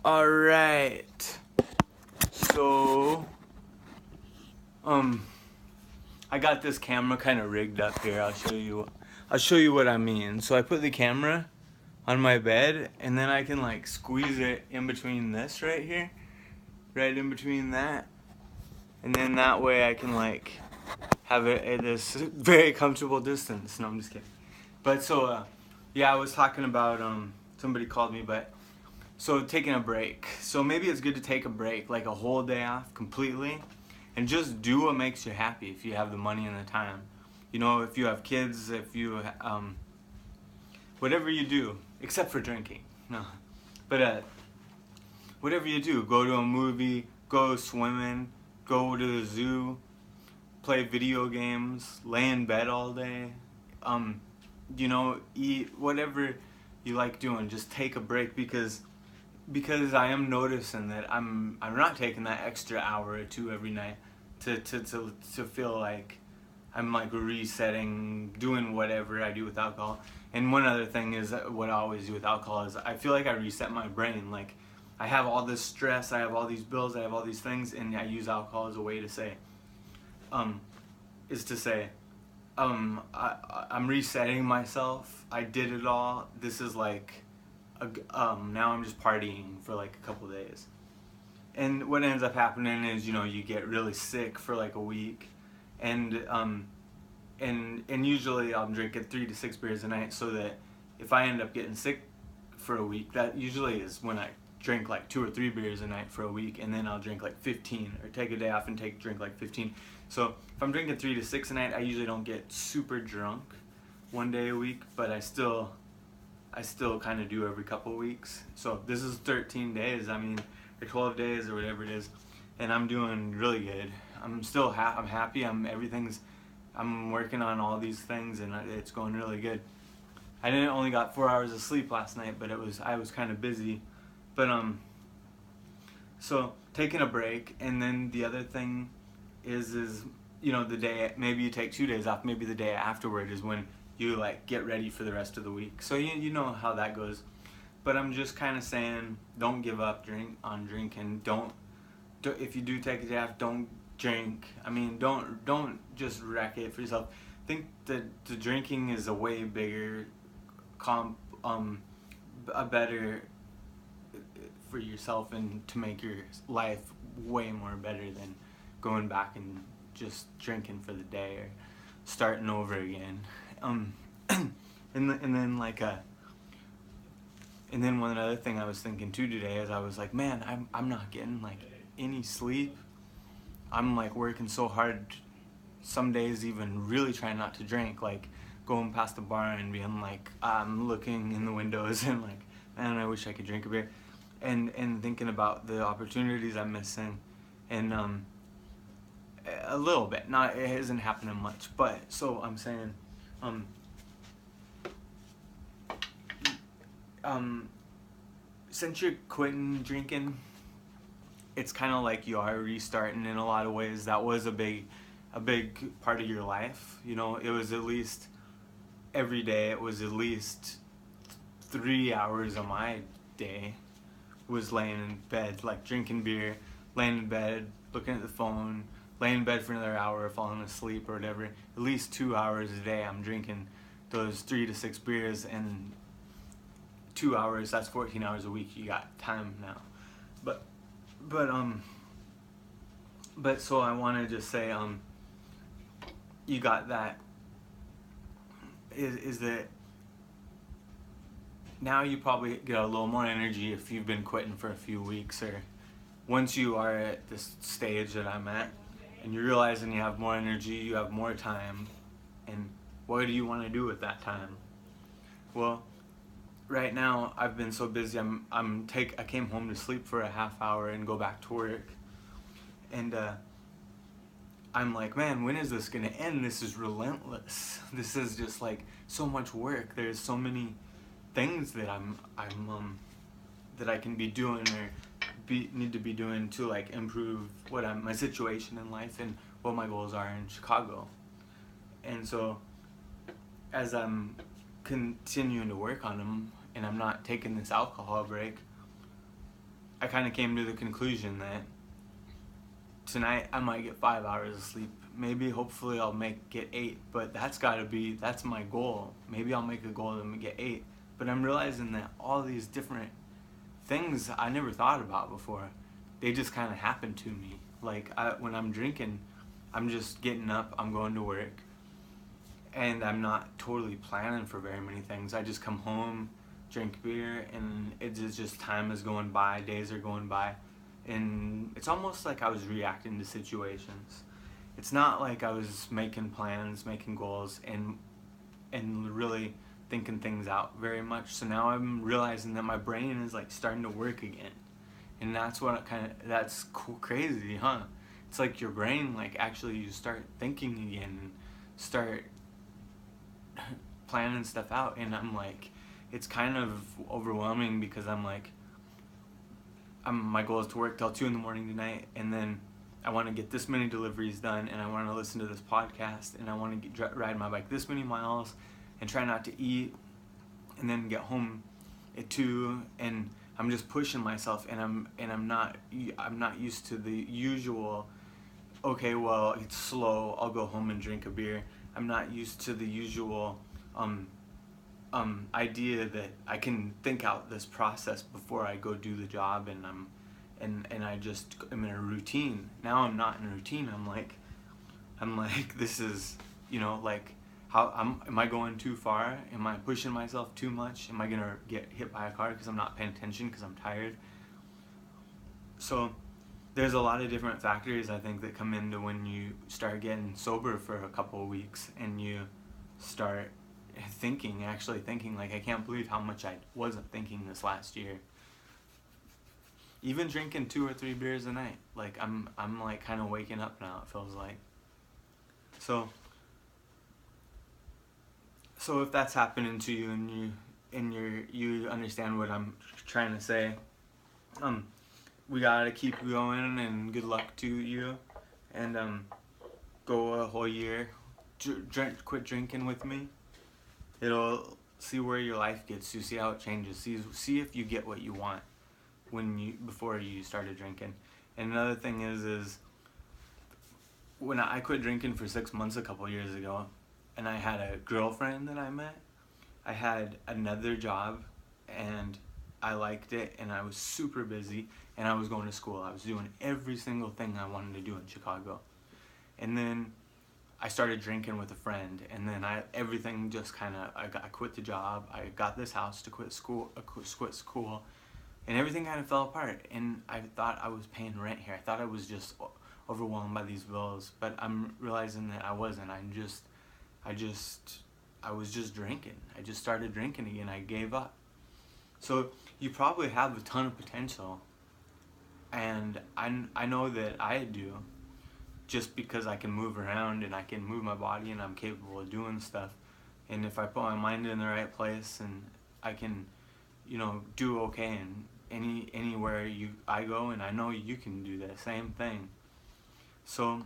Alright. So, I got this camera kind of rigged up here. I'll show you what I mean. So I put the camera on my bed, and then I can like squeeze it in between this right here, right in between that, and then that way I can like have it at this very comfortable distance. No, I'm just kidding. But so, yeah, I was talking about somebody called me, but so taking a break. So maybe it's good to take a break, like a whole day off completely, and just do what makes you happy if you have the money and the time. You know, if you have kids, if you whatever you do, except for drinking. No, but whatever you do, go to a movie, go swimming, go to the zoo, play video games, lay in bed all day. You know, eat whatever you like doing. Just take a break because I am noticing that I'm not taking that extra hour or two every night to feel like I'm like resetting, doing whatever I do with alcohol. And one other thing is what I always do with alcohol is I feel like I reset my brain. Like I have all this stress, I have all these bills, I have all these things, and I use alcohol as a way to say, is to say, I'm resetting myself. I did it all. This is like, now I'm just partying for like a couple days. And what ends up happening is, you know, you get really sick for like a week, and usually I'm drinking 3 to 6 beers a night, so that if I end up getting sick for a week, that usually is when I drink like 2 or 3 beers a night for a week, and then I'll drink like 15, or take a day off and drink like 15. So if I'm drinking 3 to 6 a night, I usually don't get super drunk one day a week, but I still kind of do every couple weeks. So this is 13 days, I mean, or 12 days or whatever it is, and I'm doing really good. I'm still I'm happy. I'm working on all these things, and it's going really good. I didn't only got 4 hours of sleep last night, but I was kind of busy. But so taking a break, and then the other thing is you know, the day, maybe you take 2 days off, maybe the day afterward is when you like get ready for the rest of the week. So you know how that goes. But I'm just kind of saying, don't give up on drinking. Don't if you do take a day off, don't drink. I mean, don't just wreck it for yourself. I think that the drinking is a way bigger a better for yourself, and to make your life way more better than going back and just drinking for the day or starting over again. And then and then one other thing I was thinking too today is I was like, man, I'm not getting like any sleep. I'm like working so hard, some days even really trying not to drink, like going past the bar and being like, I'm looking in the windows and like, man, I wish I could drink a beer, and thinking about the opportunities I'm missing, and a little bit, not, it isn't happening much, but so I'm saying, since you're quitting drinking, it's kind of like you are restarting in a lot of ways. That was a big part of your life. You know, it was at least every day. It was at least 3 hours of my day was laying in bed, like drinking beer, laying in bed, looking at the phone, laying in bed for another hour, falling asleep or whatever. At least 2 hours a day I'm drinking those 3 to 6 beers, and 2 hours, that's 14 hours a week. You got time now. But so I want to just say, you got that, is that now you probably get a little more energy if you've been quitting for a few weeks, or once you are at this stage that I'm at, and you're realizing you have more energy, you have more time, and what do you want to do with that time? Well, right now I've been so busy. I came home to sleep for a half hour and go back to work, and I'm like, man, when is this gonna end? This is relentless. This is just like so much work. There's so many things that that I can be doing or need to be doing to like improve my situation in life and what my goals are in Chicago. And so as I'm continuing to work on them, and I'm not taking this alcohol break, I kind of came to the conclusion that tonight I might get 5 hours of sleep. Maybe, hopefully, I'll get 8, but that's my goal. Maybe I'll make a goal to get 8. But I'm realizing that all these different things I never thought about before, they just kind of happen to me. Like, when I'm drinking, I'm just getting up, I'm going to work, and I'm not totally planning for very many things. I just come home, drink beer, and it's just time is going by, days are going by, and it's almost like I was reacting to situations. It's not like I was making plans, making goals, and really thinking things out very much. So now I'm realizing that my brain is like starting to work again, and that's cool, crazy, huh? It's like your brain, like, actually you start thinking again and start planning stuff out, and I'm like, it's kind of overwhelming because I'm like, my goal is to work till 2 in the morning tonight, and then I want to get this many deliveries done, and I want to listen to this podcast, and I want to ride my bike this many miles, and try not to eat, and then get home at 2, and I'm just pushing myself, and I'm not used to the usual, okay, well, it's slow, I'll go home and drink a beer. I'm not used to the usual idea that I can think out this process before I go do the job, and I just am in a routine. Now I'm not in a routine. I'm like this is, like, am I going too far? Am I pushing myself too much? Am I gonna get hit by a car because I'm not paying attention because I'm tired? So there's a lot of different factors, I think, that come into when you start getting sober for a couple of weeks, and you start actually thinking, like, I can't believe how much I wasn't thinking this last year. Even drinking 2 or 3 beers a night, like, I'm like kind of waking up now, it feels like. So if that's happening to you, and you understand what I'm trying to say, we gotta keep going, and good luck to you, and go a whole year, quit drinking with me. It'll see where your life gets you, see how it changes, see if you get what you want before you started drinking. And another thing is when I quit drinking for 6 months a couple years ago, and I had a girlfriend that I met, I had another job, and I liked it, and I was super busy, and I was going to school. I was doing every single thing I wanted to do in Chicago. And then I started drinking with a friend, and then everything just kind of, I quit the job, I got this house to quit school, and everything kind of fell apart, and I thought I was paying rent here. I thought I was just overwhelmed by these bills, but I'm realizing that I wasn't. I was just drinking. I just started drinking again. I gave up. So you probably have a ton of potential, and I know that I do, just because I can move around and I can move my body and I'm capable of doing stuff. And if I put my mind in the right place, and I can, do okay in anywhere I go, and I know you can do the same thing. So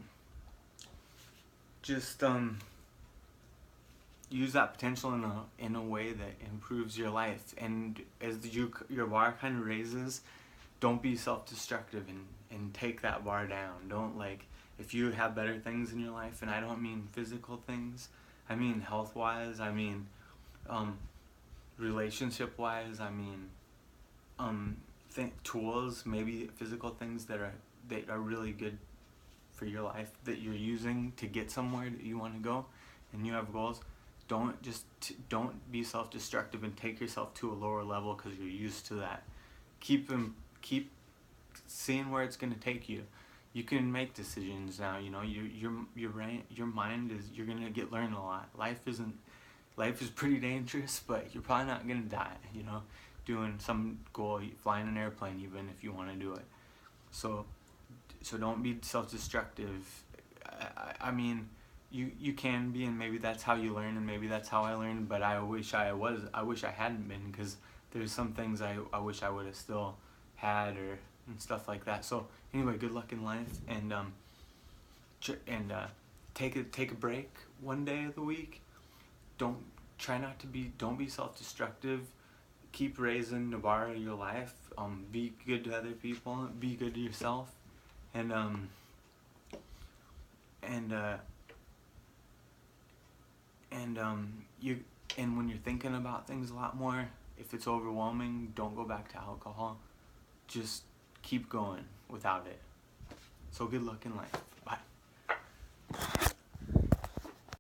just use that potential in a way that improves your life. And as your bar kind of raises, don't be self-destructive and take that bar down. Don't, like, if you have better things in your life, and I don't mean physical things, I mean health-wise, I mean relationship-wise, I mean tools, maybe physical things that are really good for your life, that you're using to get somewhere that you want to go, and you have goals. Don't be self-destructive and take yourself to a lower level because you're used to that. Keep seeing where it's going to take you. You can make decisions now. Your mind is, you're going to learn a lot. Life is pretty dangerous, but you're probably not going to die, doing some goal, flying an airplane, even if you want to do it. So don't be self-destructive. I mean, you can be, and maybe that's how you learn, and maybe that's how I learned, but I wish I hadn't been, because there's some things I wish I would have still had, and stuff like that. So anyway, good luck in life, and take a break one day of the week. Don't be self-destructive. Keep raising the bar of your life. be good to other people, be good to yourself, and and uh, you and when you're thinking about things a lot more, if it's overwhelming, don't go back to alcohol. Just keep going without it. So good luck in life.